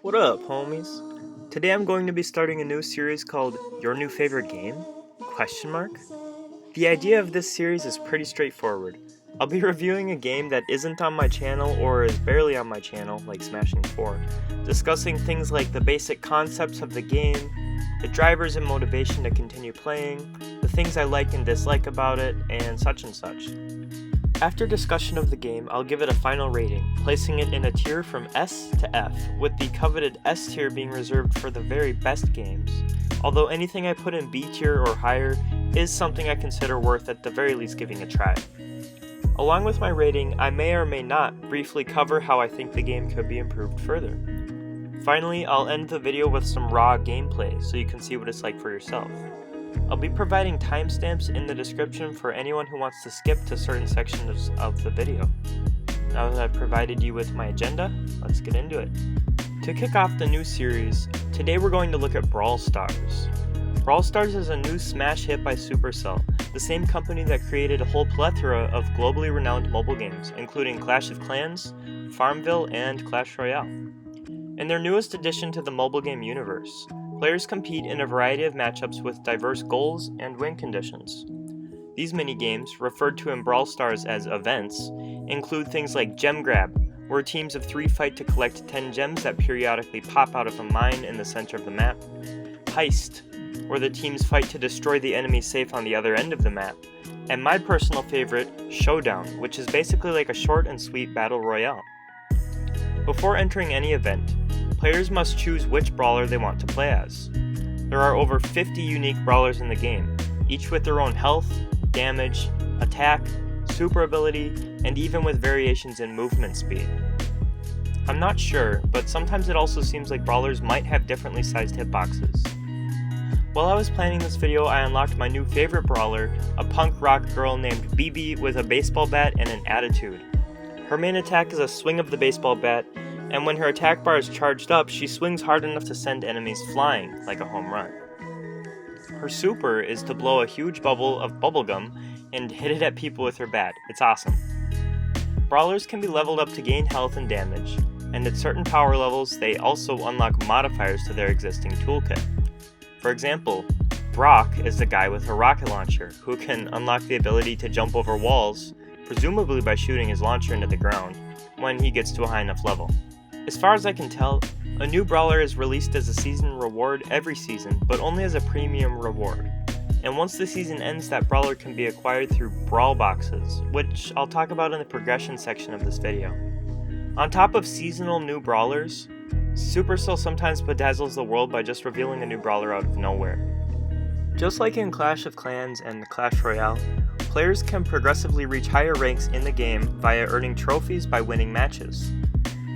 What up, homies? Today I'm going to be starting a new series called Your New Favorite Game? Question mark? The idea of this series is pretty straightforward. I'll be reviewing a game that isn't on my channel or is barely on my channel, like Smashing 4, discussing things like the basic concepts of the game, the drivers and motivation to continue playing, the things I like and dislike about it, and such. After discussion of the game, I'll give it a final rating, placing it in a tier from S to F, with the coveted S tier being reserved for the very best games, although anything I put in B tier or higher is something I consider worth at the very least giving a try. Along with my rating, I may or may not briefly cover how I think the game could be improved further. Finally, I'll end the video with some raw gameplay so you can see what it's like for yourself. I'll be providing timestamps in the description for anyone who wants to skip to certain sections of the video. Now that I've provided you with my agenda, let's get into it. To kick off the new series, today we're going to look at Brawl Stars. Brawl Stars is a new smash hit by Supercell, the same company that created a whole plethora of globally renowned mobile games, including Clash of Clans, Farmville, and Clash Royale. In their newest addition to the mobile game universe, players compete in a variety of matchups with diverse goals and win conditions. These mini-games, referred to in Brawl Stars as events, include things like Gem Grab, where teams of 3 fight to collect 10 gems that periodically pop out of a mine in the center of the map, Heist, where the teams fight to destroy the enemy safe on the other end of the map, and my personal favorite, Showdown, which is basically like a short and sweet battle royale. Before entering any event, players must choose which brawler they want to play as. There are over 50 unique brawlers in the game, each with their own health, damage, attack, super ability, and even with variations in movement speed. I'm not sure, but sometimes it also seems like brawlers might have differently sized hitboxes. While I was planning this video, I unlocked my new favorite brawler, a punk rock girl named BB with a baseball bat and an attitude. Her main attack is a swing of the baseball bat, and when her attack bar is charged up, she swings hard enough to send enemies flying, like a home run. Her super is to blow a huge bubble of bubblegum and hit it at people with her bat. It's awesome. Brawlers can be leveled up to gain health and damage, and at certain power levels, they also unlock modifiers to their existing toolkit. For example, Brock is the guy with a rocket launcher, who can unlock the ability to jump over walls, presumably by shooting his launcher into the ground, when he gets to a high enough level. As far as I can tell, a new brawler is released as a season reward every season, but only as a premium reward. And once the season ends, that brawler can be acquired through Brawl Boxes, which I'll talk about in the progression section of this video. On top of seasonal new brawlers, Supercell sometimes bedazzles the world by just revealing a new brawler out of nowhere. Just like in Clash of Clans and Clash Royale, players can progressively reach higher ranks in the game via earning trophies by winning matches.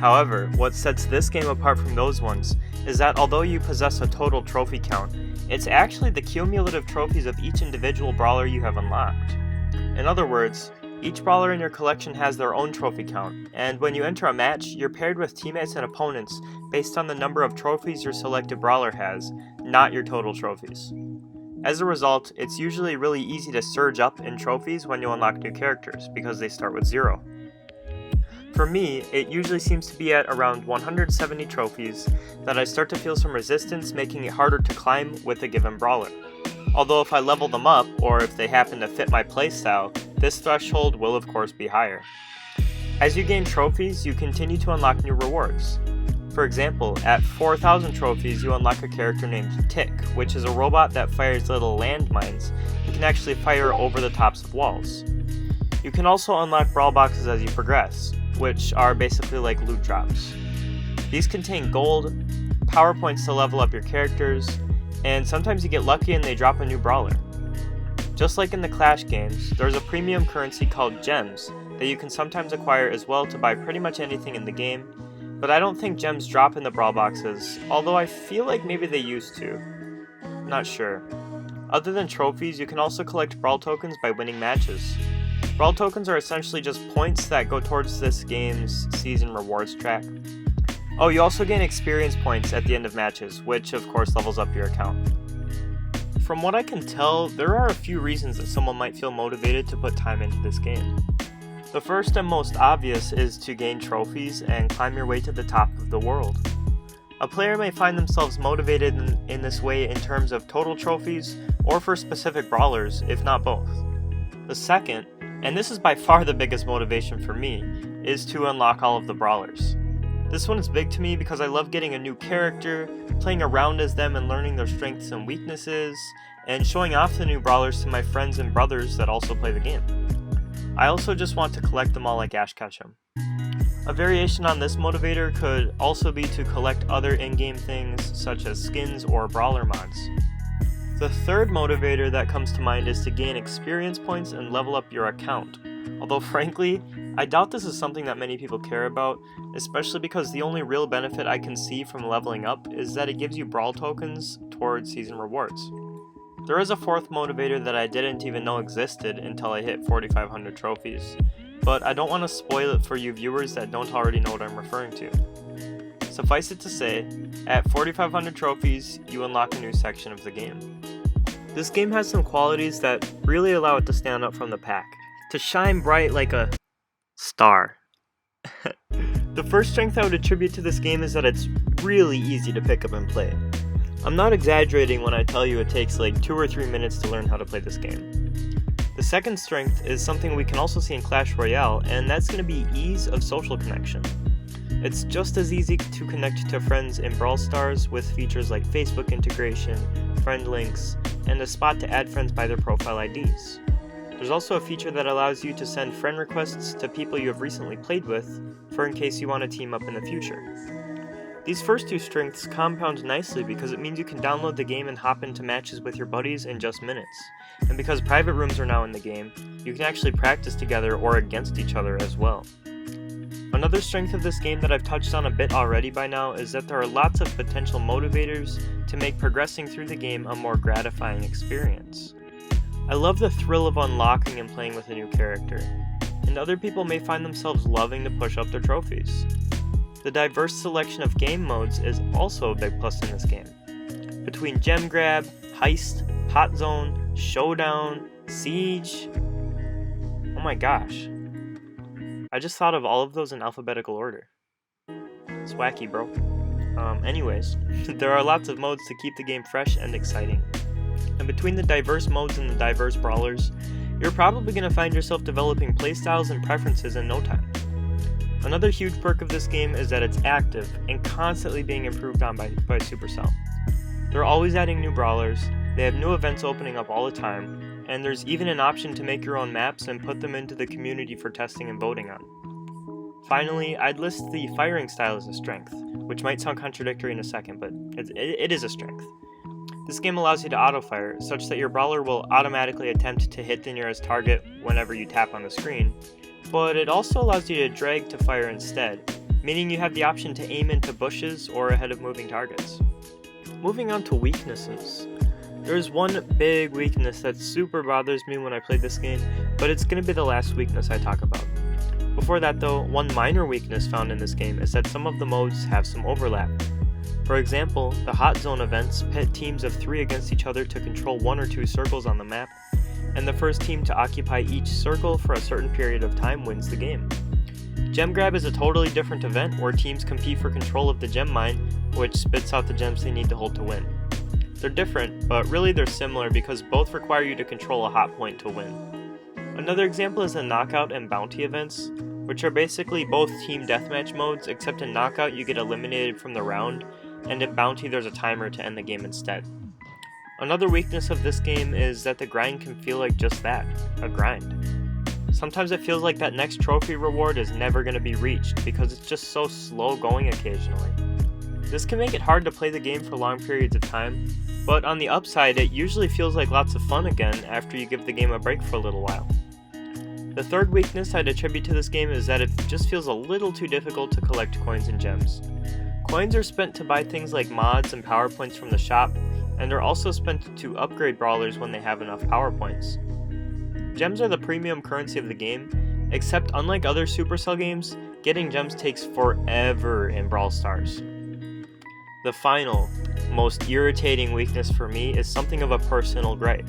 However, what sets this game apart from those ones is that although you possess a total trophy count, it's actually the cumulative trophies of each individual brawler you have unlocked. In other words, each brawler in your collection has their own trophy count, and when you enter a match, you're paired with teammates and opponents based on the number of trophies your selected brawler has, not your total trophies. As a result, it's usually really easy to surge up in trophies when you unlock new characters, because they start with 0. For me, it usually seems to be at around 170 trophies that I start to feel some resistance, making it harder to climb with a given brawler. Although if I level them up, or if they happen to fit my playstyle, this threshold will of course be higher. As you gain trophies, you continue to unlock new rewards. For example, at 4,000 trophies you unlock a character named Tick, which is a robot that fires little landmines and can actually fire over the tops of walls. You can also unlock Brawl Boxes as you progress, which are basically like loot drops. These contain gold, power points to level up your characters, and sometimes you get lucky and they drop a new brawler. Just like in the Clash games, there's a premium currency called gems that you can sometimes acquire as well to buy pretty much anything in the game, but I don't think gems drop in the Brawl Boxes, although I feel like maybe they used to. Not sure. Other than trophies, you can also collect Brawl tokens by winning matches. Brawl tokens are essentially just points that go towards this game's season rewards track. Oh, you also gain experience points at the end of matches, which of course levels up your account. From what I can tell, there are a few reasons that someone might feel motivated to put time into this game. The first and most obvious is to gain trophies and climb your way to the top of the world. A player may find themselves motivated in this way in terms of total trophies or for specific brawlers, if not both. The second, and this is by far the biggest motivation for me, is to unlock all of the brawlers. This one is big to me because I love getting a new character, playing around as them and learning their strengths and weaknesses, and showing off the new brawlers to my friends and brothers that also play the game. I also just want to collect them all like Ash Ketchum. A variation on this motivator could also be to collect other in-game things such as skins or brawler mods. The third motivator that comes to mind is to gain experience points and level up your account. Although frankly, I doubt this is something that many people care about, especially because the only real benefit I can see from leveling up is that it gives you brawl tokens towards season rewards. There is a fourth motivator that I didn't even know existed until I hit 4,500 trophies, but I don't want to spoil it for you viewers that don't already know what I'm referring to. Suffice it to say, at 4,500 trophies, you unlock a new section of the game. This game has some qualities that really allow it to stand out from the pack, to shine bright like a star. The first strength I would attribute to this game is that it's really easy to pick up and play. I'm not exaggerating when I tell you it takes like 2 or 3 minutes to learn how to play this game. The second strength is something we can also see in Clash Royale, and that's going to be ease of social connection. It's just as easy to connect to friends in Brawl Stars with features like Facebook integration, friend links, and a spot to add friends by their profile IDs. There's also a feature that allows you to send friend requests to people you have recently played with, for in case you want to team up in the future. These first two strengths compound nicely because it means you can download the game and hop into matches with your buddies in just minutes. And because private rooms are now in the game, you can actually practice together or against each other as well. Another strength of this game that I've touched on a bit already by now is that there are lots of potential motivators to make progressing through the game a more gratifying experience. I love the thrill of unlocking and playing with a new character, and other people may find themselves loving to push up their trophies. The diverse selection of game modes is also a big plus in this game. Between Gem Grab, Heist, Hot Zone, Showdown, Siege... Oh my gosh. I just thought of all of those in alphabetical order. It's wacky, bro. Anyways, there are lots of modes to keep the game fresh and exciting. And between the diverse modes and the diverse brawlers, you're probably going to find yourself developing playstyles and preferences in no time. Another huge perk of this game is that it's active and constantly being improved on by Supercell. They're always adding new brawlers, they have new events opening up all the time, and there's even an option to make your own maps and put them into the community for testing and voting on. Finally, I'd list the firing style as a strength, which might sound contradictory in a second, but it is a strength. This game allows you to auto-fire, such that your brawler will automatically attempt to hit the nearest target whenever you tap on the screen, but it also allows you to drag to fire instead, meaning you have the option to aim into bushes or ahead of moving targets. Moving on to weaknesses. There's one big weakness that super bothers me when I play this game, but it's going to be the last weakness I talk about. Before that though, one minor weakness found in this game is that some of the modes have some overlap. For example, the Hot Zone events pit teams of 3 against each other to control 1 or 2 circles on the map, and the first team to occupy each circle for a certain period of time wins the game. Gem Grab is a totally different event where teams compete for control of the gem mine, which spits out the gems they need to hold to win. They're different, but really they're similar because both require you to control a hot point to win. Another example is the Knockout and Bounty events, which are basically both team deathmatch modes, except in Knockout you get eliminated from the round, and in Bounty there's a timer to end the game instead. Another weakness of this game is that the grind can feel like just that, a grind. Sometimes it feels like that next trophy reward is never going to be reached because it's just so slow going occasionally. This can make it hard to play the game for long periods of time, but on the upside it usually feels like lots of fun again after you give the game a break for a little while. The third weakness I'd attribute to this game is that it just feels a little too difficult to collect coins and gems. Coins are spent to buy things like mods and power points from the shop, and are also spent to upgrade brawlers when they have enough power points. Gems are the premium currency of the game, except unlike other Supercell games, getting gems takes forever in Brawl Stars. The final, most irritating weakness for me is something of a personal gripe.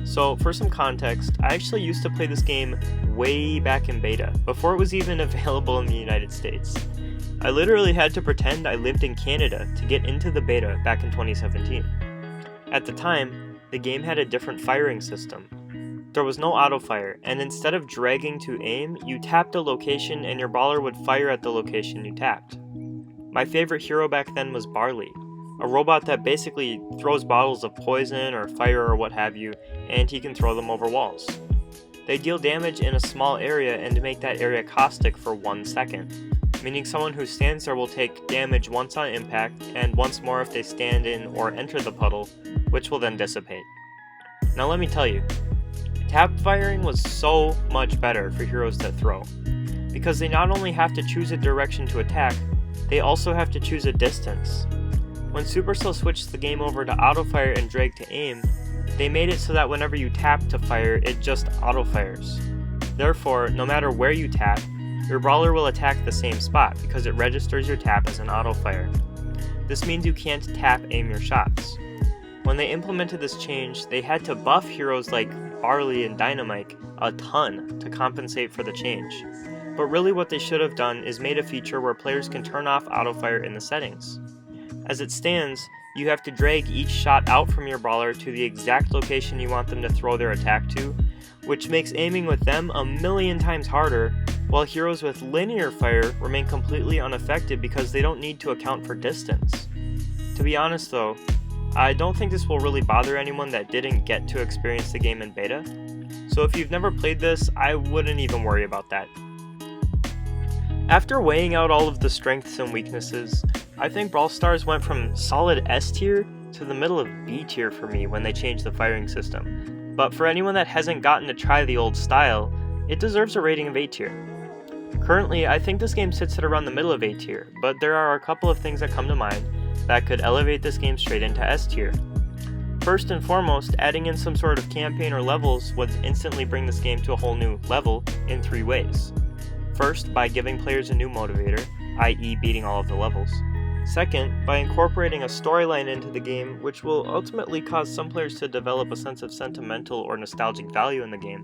So for some context, I actually used to play this game way back in beta, before it was even available in the United States. I literally had to pretend I lived in Canada to get into the beta back in 2017. At the time, the game had a different firing system. There was no auto-fire, and instead of dragging to aim, you tapped a location and your brawler would fire at the location you tapped. My favorite hero back then was Barley, a robot that basically throws bottles of poison or fire or what have you, and he can throw them over walls. They deal damage in a small area and make that area caustic for 1 second, meaning someone who stands there will take damage once on impact and once more if they stand in or enter the puddle, which will then dissipate. Now let me tell you, tap firing was so much better for heroes that throw, because they not only have to choose a direction to attack, they also have to choose a distance. When Supercell switched the game over to auto-fire and drag to aim, they made it so that whenever you tap to fire, it just auto-fires. Therefore, no matter where you tap, your brawler will attack the same spot because it registers your tap as an auto-fire. This means you can't tap aim your shots. When they implemented this change, they had to buff heroes like Barley and Dynamike a ton to compensate for the change. But really what they should have done is made a feature where players can turn off auto-fire in the settings. As it stands, you have to drag each shot out from your brawler to the exact location you want them to throw their attack to, which makes aiming with them a million times harder, while heroes with linear fire remain completely unaffected because they don't need to account for distance. To be honest though, I don't think this will really bother anyone that didn't get to experience the game in beta, so if you've never played this, I wouldn't even worry about that. After weighing out all of the strengths and weaknesses, I think Brawl Stars went from solid S tier to the middle of B tier for me when they changed the firing system, but for anyone that hasn't gotten to try the old style, it deserves a rating of A tier. Currently, I think this game sits at around the middle of A tier, but there are a couple of things that come to mind that could elevate this game straight into S tier. First and foremost, adding in some sort of campaign or levels would instantly bring this game to a whole new level in 3 ways. First, by giving players a new motivator, i.e. beating all of the levels. Second, by incorporating a storyline into the game, which will ultimately cause some players to develop a sense of sentimental or nostalgic value in the game.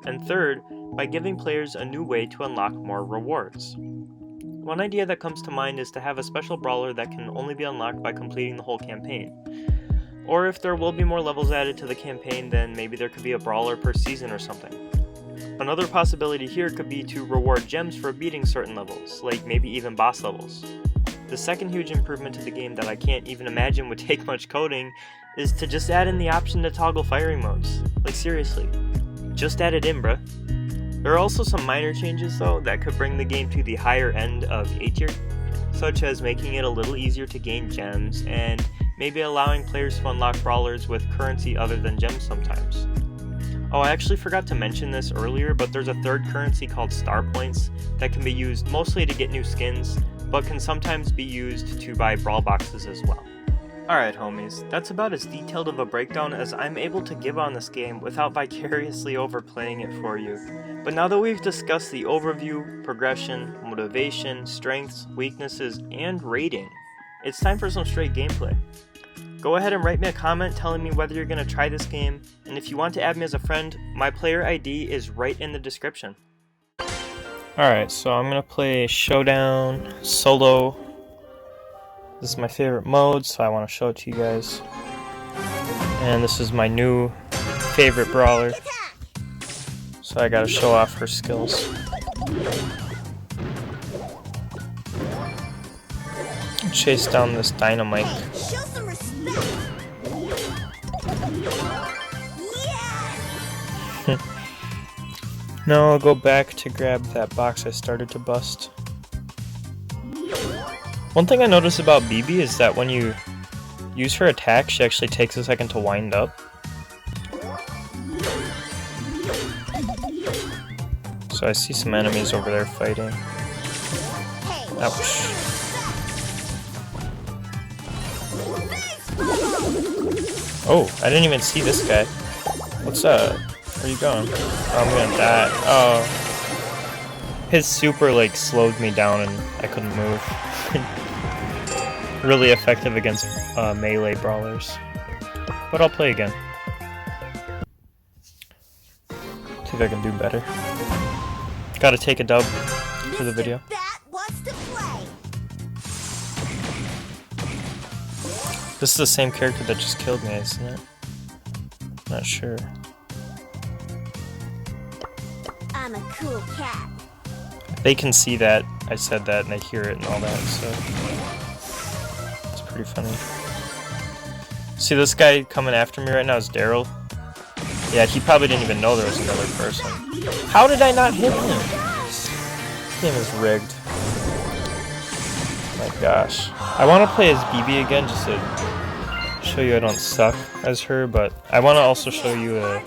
And third, by giving players a new way to unlock more rewards. One idea that comes to mind is to have a special brawler that can only be unlocked by completing the whole campaign. Or if there will be more levels added to the campaign, then maybe there could be a brawler per season or something. Another possibility here could be to reward gems for beating certain levels, like maybe even boss levels. The second huge improvement to the game that I can't even imagine would take much coding is to just add in the option to toggle firing modes. Like seriously, just add it in, bruh. There are also some minor changes though that could bring the game to the higher end of A tier, such as making it a little easier to gain gems and maybe allowing players to unlock brawlers with currency other than gems sometimes. Oh, I actually forgot to mention this earlier, but there's a third currency called Star Points that can be used mostly to get new skins, but can sometimes be used to buy brawl boxes as well. Alright homies, that's about as detailed of a breakdown as I'm able to give on this game without vicariously overplaying it for you. But now that we've discussed the overview, progression, motivation, strengths, weaknesses, and rating, it's time for some straight gameplay. Go ahead and write me a comment telling me whether you're going to try this game, and if you want to add me as a friend, my player ID is right in the description. Alright, so I'm going to play Showdown, Solo. This is my favorite mode, so I want to show it to you guys. And this is my new favorite brawler, so I gotta show off her skills. Chase down this Dynamike. Now I'll go back to grab that box I started to bust. One thing I noticed about Bibi is that when you use her attack, she actually takes a second to wind up. So I see some enemies over there fighting. Ouch. Oh, I didn't even see this guy. What's up? Where are you going? Oh, I'm gonna die. Oh. His super like slowed me down and I couldn't move. Really effective against melee brawlers. But I'll play again. See if I can do better. Gotta take a dub for the video. This is the same character that just killed me, isn't it? Not sure. I'm a cool cat. They can see that I said that and they hear it and all that, so it's pretty funny. See, this guy coming after me right now is Daryl. Yeah, he probably didn't even know there was another person. How did I not hit him? This game is rigged. Oh my gosh. I want to play as BB again just to show you I don't suck as her, but I want to also show you a...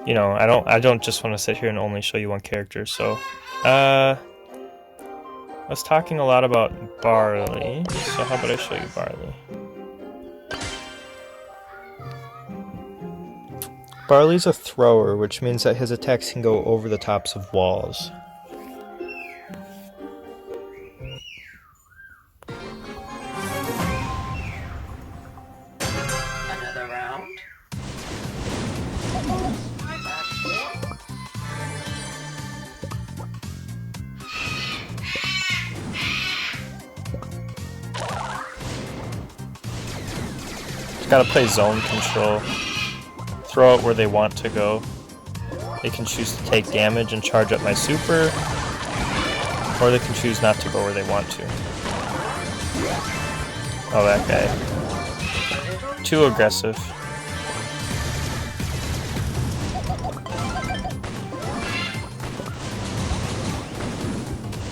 You know, I don't just want to sit here and only show you one character, so... I was talking a lot about Barley, so how about I show you Barley? Barley's a thrower, which means that his attacks can go over the tops of walls. Another round. Just gotta play zone control. Throw it where they want to go. They can choose to take damage and charge up my super, or they can choose not to go where they want to. Oh, that guy. Too aggressive.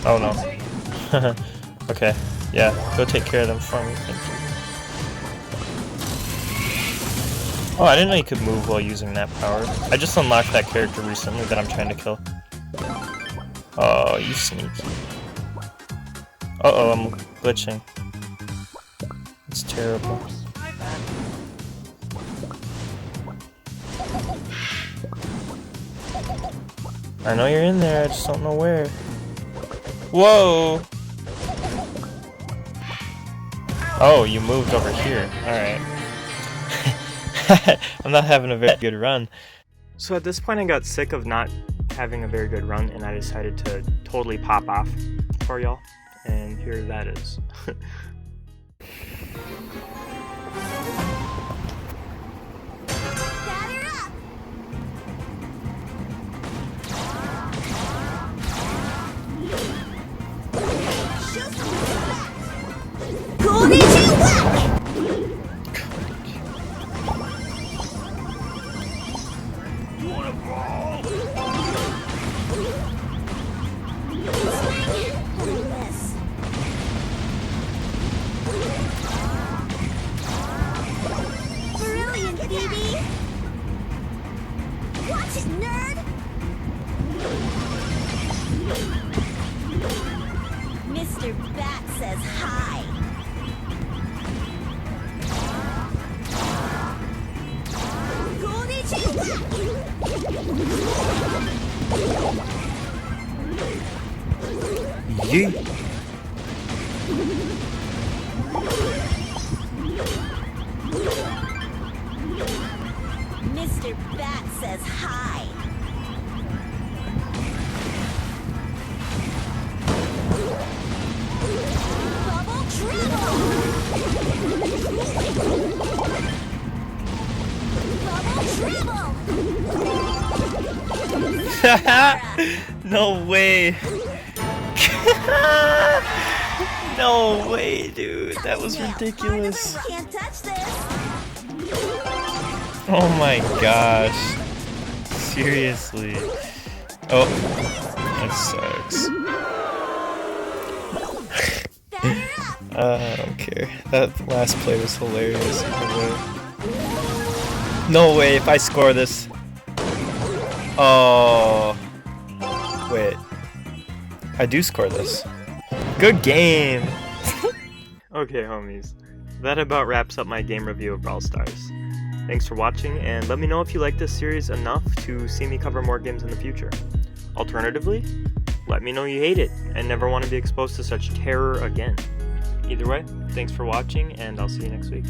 Oh no. Okay, yeah, go take care of them for me, thank you. Oh, I didn't know you could move while using that power. I just unlocked that character recently that I'm trying to kill. Oh, you sneaky. Uh-oh, I'm glitching. It's terrible. I know you're in there, I just don't know where. Whoa! Oh, you moved over here. Alright. I'm not having a very good run. So at this point I got sick of not having a very good run and I decided to totally pop off for y'all. And here that is. Mr. Bat says hi. Yeet. Mr. Bat says hi. Bubble Trouble! Bubble Trouble! No way. No way, dude. That was ridiculous. Can't touch this. Oh my gosh. Seriously. Oh, that sucks. I don't care. That last play was hilarious. No way, if I score this. Oh. Wait. I do score this. Good game! Okay, homies. That about wraps up my game review of Brawl Stars. Thanks for watching, and let me know if you like this series enough to see me cover more games in the future. Alternatively, let me know you hate it and never want to be exposed to such terror again. Either way, thanks for watching, and I'll see you next week.